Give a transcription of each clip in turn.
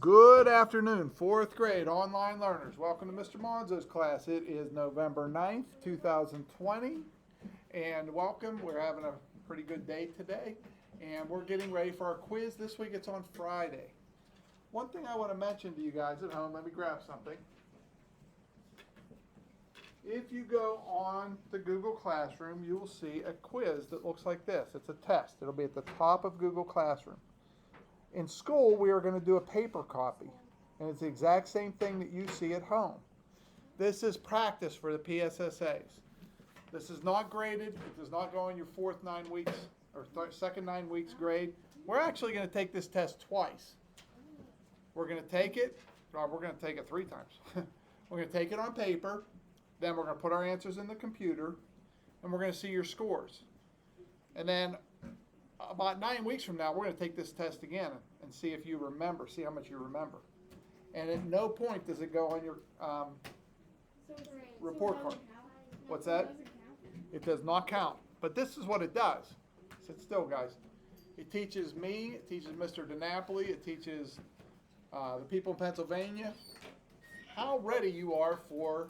Good afternoon, fourth grade online learners. Welcome to Mr. Monzo's class. It is November 9th, 2020, and welcome. We're having a pretty good day today, and we're getting ready for our quiz. This week it's on Friday. One thing I want to mention to you guys at home, let me grab something. If you go on to Google Classroom, you will see a quiz that looks like this. It's a test. It'll be at the top of Google Classroom. In school, we are going to do a paper copy, and it's the exact same thing that you see at home. This is practice for the PSSAs. This is not graded. It does not go in your fourth 9 weeks or second 9 weeks grade. We're actually going to take this test twice. We're going to take it, we're going to take it 3 times. We're going to take it on paper, then we're going to put our answers in the computer, and we're going to see your scores. And then about 9 weeks from now, we're going to take this test again and see if you remember, see how much you remember. And at no point does it go on your report card. What's that? It does not count. But this is what it does. Sit still, guys. It teaches me, it teaches Mr. DiNapoli, it teaches the people in Pennsylvania how ready you are for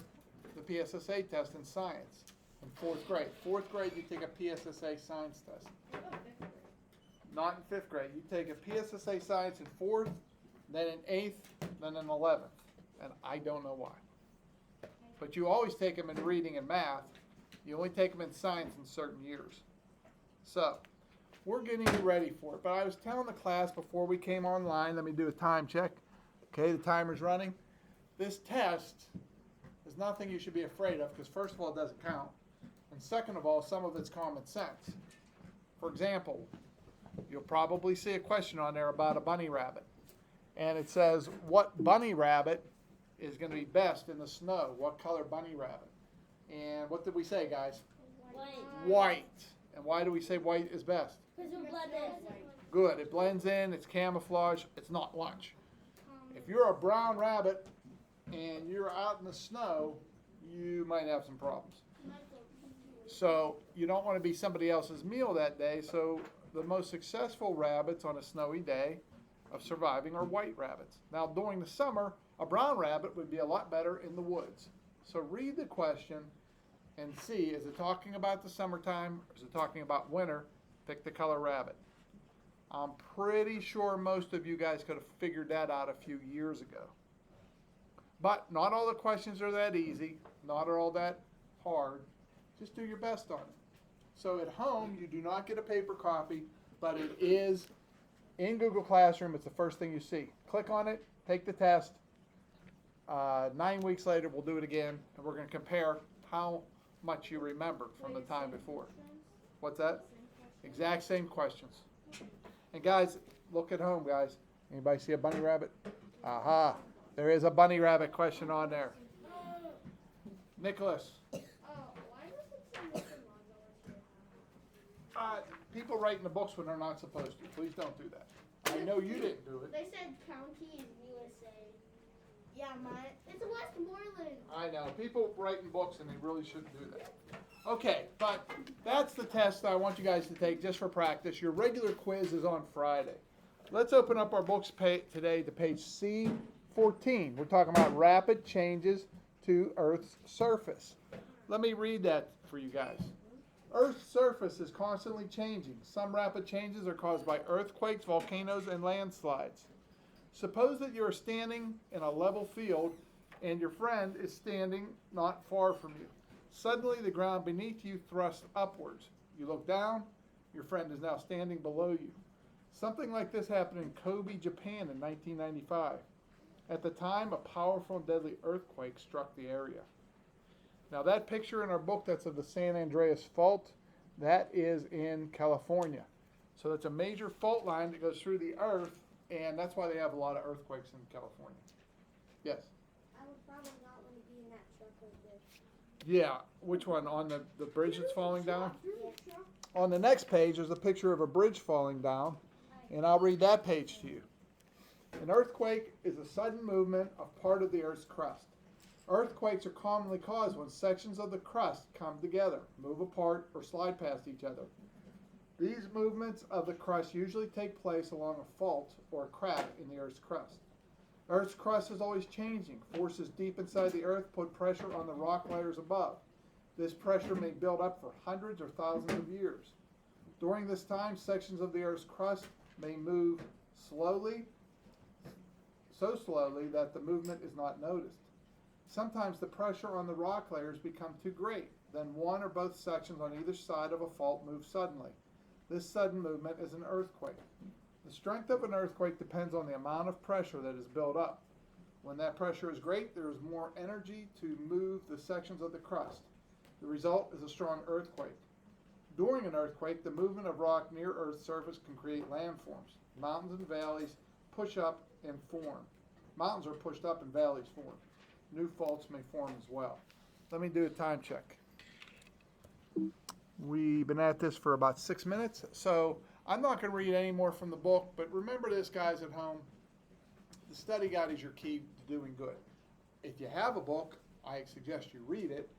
the PSSA test in science in fourth grade. Fourth grade, you take a PSSA science test. Not in fifth grade. You take a PSSA science in fourth, then in eighth, then in 11th. And I don't know why. But you always take them in reading and math. You only take them in science in certain years. So, we're getting you ready for it. But I was telling the class before we came online, let me do a time check. Okay, the timer's running. This test is nothing you should be afraid of because first of all, it doesn't count. And second of all, some of it's common sense. For example, you'll probably see a question on there about a bunny rabbit. And it says, what bunny rabbit is going to be best in the snow? What color bunny rabbit? And what did we say, guys? White. White. And why do we say white is best? Because it blends in. Good. It blends in. It's camouflage. It's not lunch. If you're a brown rabbit and you're out in the snow, you might have some problems. So you don't want to be somebody else's meal that day. So the most successful rabbits on a snowy day of surviving are white rabbits. Now during the summer, a brown rabbit would be a lot better in the woods. So read the question and see, is it talking about the summertime or is it talking about winter? Pick the color rabbit. I'm pretty sure most of you guys could have figured that out a few years ago. But not all the questions are that easy, not all that hard. Just do your best on it. So at home, you do not get a paper copy, but it is in Google Classroom. It's the first thing you see. Click on it, take the test. 9 weeks later, we'll do it again, and we're going to compare how much you remembered from the time before. What's that? Exact same questions. And guys, look at home, guys. Anybody see a bunny rabbit? Aha. There is a bunny rabbit question on there. Nicholas. People write in the books when they're not supposed to. Please don't do that. I know you didn't do it. They said county in USA. Yeah, it's Westmoreland. I know. People write in books and they really shouldn't do that. Okay, but that's the test I want you guys to take just for practice. Your regular quiz is on Friday. Let's open up our books today to page C14. We're talking about rapid changes to Earth's surface. Let me read that for you guys. Earth's surface is constantly changing. Some rapid changes are caused by earthquakes, volcanoes, and landslides. Suppose that you are standing in a level field and your friend is standing not far from you. Suddenly, the ground beneath you thrusts upwards. You look down, your friend is now standing below you. Something like this happened in Kobe, Japan in 1995. At the time, a powerful and deadly earthquake struck the area. Now that picture in our book that's of the San Andreas Fault, that is in California. So that's a major fault line that goes through the earth, and that's why they have a lot of earthquakes in California. Yes? I would probably not want to be in that truck like this. Yeah, which one? On the bridge that's falling down? Yeah. On the next page, there's a picture of a bridge falling down, and I'll read that page to you. An earthquake is a sudden movement of part of the Earth's crust. Earthquakes are commonly caused when sections of the crust come together, move apart, or slide past each other. These movements of the crust usually take place along a fault or a crack in the Earth's crust. Earth's crust is always changing. Forces deep inside the earth put pressure on the rock layers above. This pressure may build up for hundreds or thousands of years. During this time, sections of the Earth's crust may move slowly, so slowly that the movement is not noticed. Sometimes the pressure on the rock layers becomes too great. Then one or both sections on either side of a fault move suddenly. This sudden movement is an earthquake. The strength of an earthquake depends on the amount of pressure that is built up. When that pressure is great, there is more energy to move the sections of the crust. The result is a strong earthquake. During an earthquake, the movement of rock near Earth's surface can create landforms. Mountains and valleys push up and form. Mountains are pushed up and valleys form. New faults may form as well. Let me do a time check. We've been at this for about 6 minutes, so I'm not going to read any more from the book, but remember this, guys at home. The study guide is your key to doing good. If you have a book, I suggest you read it.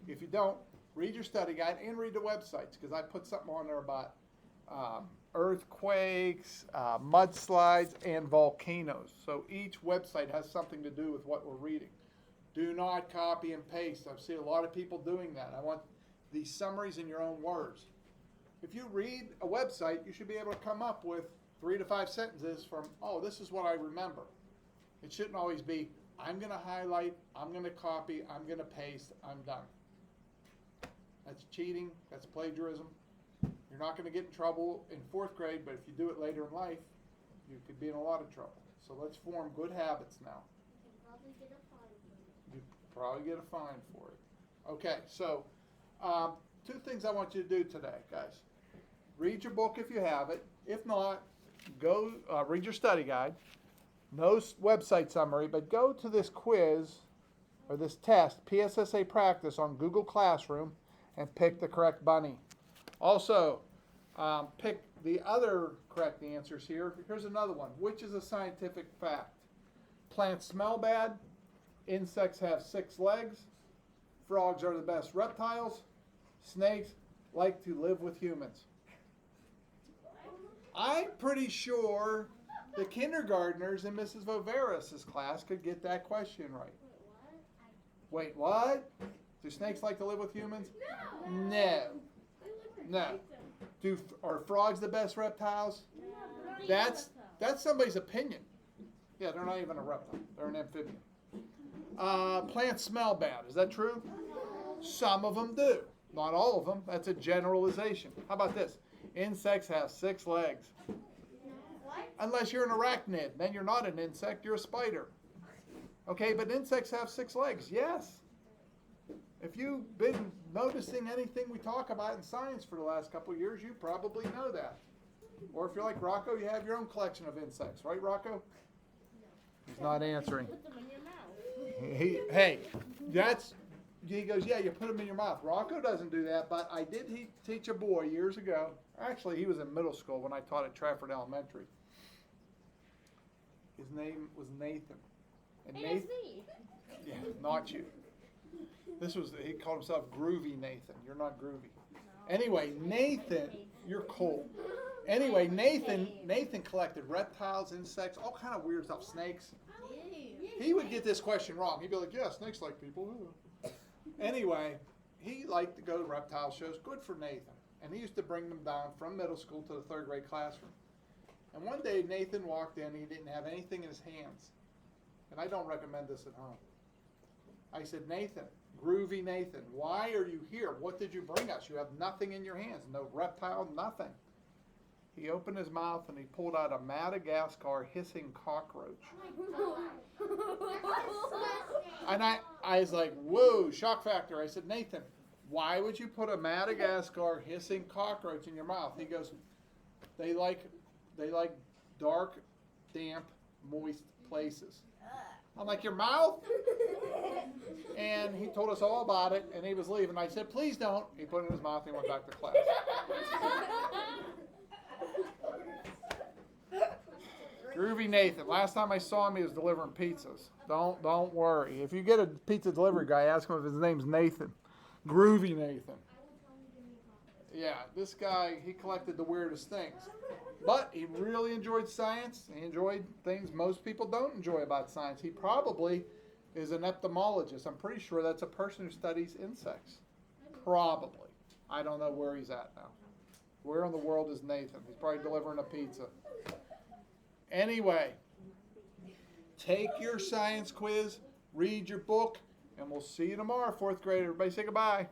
If you don't, read your study guide and read the websites, because I put something on there about earthquakes, mudslides, and volcanoes. So each website has something to do with what we're reading. Do not copy and paste. I've seen a lot of people doing that. I want these summaries in your own words. If you read a website, you should be able to come up with 3 to 5 sentences from, oh, this is what I remember. It shouldn't always be, I'm going to highlight, I'm going to copy, I'm going to paste, I'm done. That's cheating, that's plagiarism. You're not going to get in trouble in 4th grade, but if you do it later in life, you could be in a lot of trouble. So let's form good habits now. You probably get a fine for it. Okay, so 2 things I want you to do today, guys. Read your book if you have it. If not, go read your study guide. No website summary, but go to this quiz or this test, PSSA practice on Google Classroom, and pick the correct bunny. Also, pick the other correct answers here. Here's another one. Which is a scientific fact? Plants smell bad. Insects have 6 legs. Frogs are the best reptiles. Snakes like to live with humans. I'm pretty sure the kindergartners in Mrs. Voveris' class could get that question right. Wait, what? Do snakes like to live with humans? No. No. Are frogs the best reptiles? That's somebody's opinion. Yeah, they're not even a reptile. They're an amphibian. Plants smell bad. Is that true? Some of them do. Not all of them. That's a generalization. How about this? Insects have 6 legs. Unless you're an arachnid. Then you're not an insect. You're a spider. Okay, but insects have 6 legs. Yes. If you've been noticing anything we talk about in science for the last couple of years, you probably know that. Or if you're like Rocco, you have your own collection of insects. Right, Rocco? He's not answering. Put them in your mouth. He goes, yeah, you put them in your mouth. Rocco doesn't do that, but I did teach a boy years ago. Actually, he was in middle school when I taught at Trafford Elementary. His name was Nathan. And Hey, that's me. Yeah, not you. He called himself Groovy Nathan. You're not groovy. Anyway, Nathan, you're cool. Anyway, Nathan collected reptiles, insects, all kind of weird stuff, snakes. He would get this question wrong. He'd be like, yeah, snakes like people. Anyway, he liked to go to reptile shows. Good for Nathan. And he used to bring them down from middle school to the 3rd grade classroom. And one day Nathan walked in and he didn't have anything in his hands. And I don't recommend this at home. I said, Nathan, Groovy Nathan, why are you here? What did you bring us? You have nothing in your hands. No reptile, nothing. He opened his mouth and he pulled out a Madagascar hissing cockroach. And I was like, whoa, shock factor. I said, Nathan, why would you put a Madagascar hissing cockroach in your mouth? He goes, they like dark, damp, moist places. I'm like, your mouth? And he told us all about it, and he was leaving. I said, please don't. He put it in his mouth and he went back to class. Groovy Nathan. Last time I saw him, he was delivering pizzas. Don't worry. If you get a pizza delivery guy, ask him if his name's Nathan. Groovy Nathan. Yeah, this guy, he collected the weirdest things. But he really enjoyed science. He enjoyed things most people don't enjoy about science. He probably is an entomologist. I'm pretty sure that's a person who studies insects. Probably. I don't know where he's at now. Where in the world is Nathan? He's probably delivering a pizza. Anyway, take your science quiz, read your book, and we'll see you tomorrow, fourth grade. Everybody say goodbye.